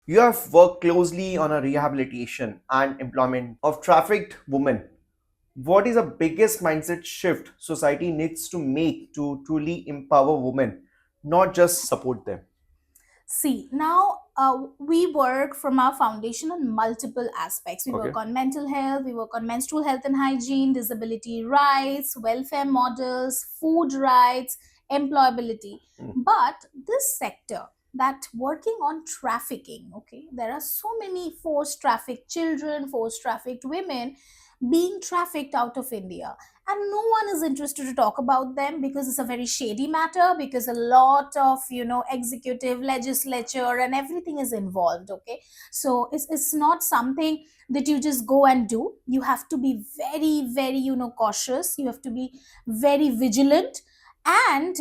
You have worked closely on a rehabilitation and employment of trafficked women. What is the biggest mindset shift society needs to make to truly empower women, not just support them? See, now we work from our foundation on multiple aspects. We work Okay. on mental health, we work on menstrual health and hygiene, disability rights, welfare models, food rights, employability. Mm. But this sector, that working on trafficking, okay, there are so many forced trafficked children, forced trafficked women being trafficked out of India, and no one is interested to talk about them because it's a very shady matter, because a lot of executive legislature and everything is involved. Okay, so it's not something that you just go and do. You have to be very very cautious, you have to be very vigilant. And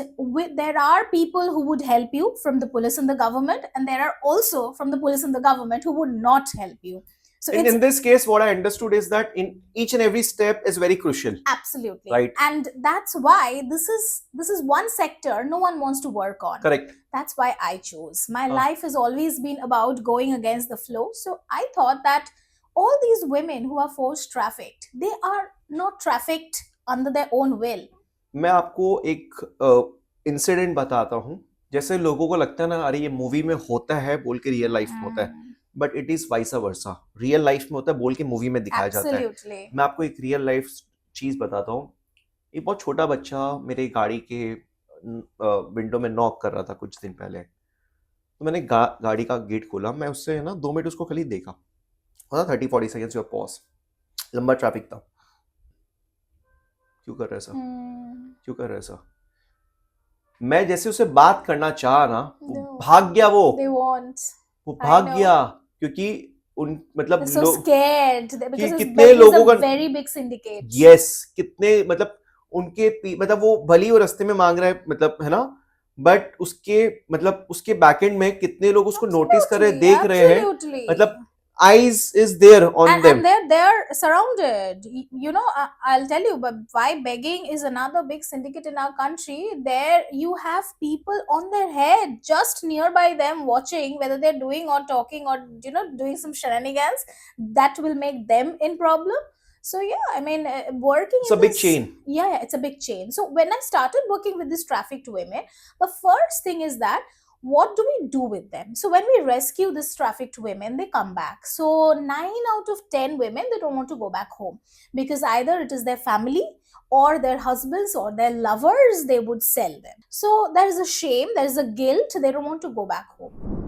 there are people who would help you from the police and the government, and there are also from the police and the government who would not help you. So In, it's in this case, what I understood is that in each and every step is very crucial, absolutely, right? and that's why this is one sector no one wants to work on. Correct. That's why I chose. My Uh, life has always been about going against the flow. So I thought that all these women who are forced trafficked, they are not trafficked under their own will. मैं आपको एक incident बताता हूँ. जैसे लोगों को लगता है ना, अरे ये मूवी में होता है बोल के रियल लाइफ में होता है, Mm, but it is वाइसा versa. Real life में होता है बोल के मूवी में दिखाया जाता है. absolutely. मैं आपको एक रियल लाइफ चीज बताता हूँ. एक बहुत छोटा बच्चा मेरे गाड़ी के विंडो में नॉक कर रहा था कुछ दिन पहले. तो मैंने गाड़ी का गेट खोला. मैं उससे है ना 2 मिनट उसको खाली देखा. होता 30-40 सेकेंड्स योर पॉज. लंबा ट्रैफिक था. क्यों कर रहे सर? Hmm. क्यों कर रहे सर? मैं जैसे उससे बात करना चाहा ना, वो No, भाग गया. they won't. वो I भाग know. गया क्योंकि उन मतलब They're so लोग scared कि because कितने he's लोगों a का very big syndicate. यस कितने मतलब उनके मतलब वो भली वो रास्ते में मांग रहा है मतलब है ना, बट उसके मतलब उसके बैकएंड में कितने लोग उसको नोटिस कर रहे हैं, Absolutely, देख रहे हैं. absolutely. मतलब eyes is there on and them. and they're surrounded. I'll tell you, but why begging is another big syndicate in our country. There you have people on their head just nearby them, watching whether they're doing or talking or doing some shenanigans that will make them in problem. So yeah, I mean, working It's a in big this, chain. yeah, it's a big chain. So when I started working with these trafficked women, the first thing is that what do we do with them? So when we rescue these trafficked women, they come back. So 9 out of 10 women, they don't want to go back home, because either it is their family or their husbands or their lovers, they would sell them. So there is a shame, there is a guilt, they don't want to go back home.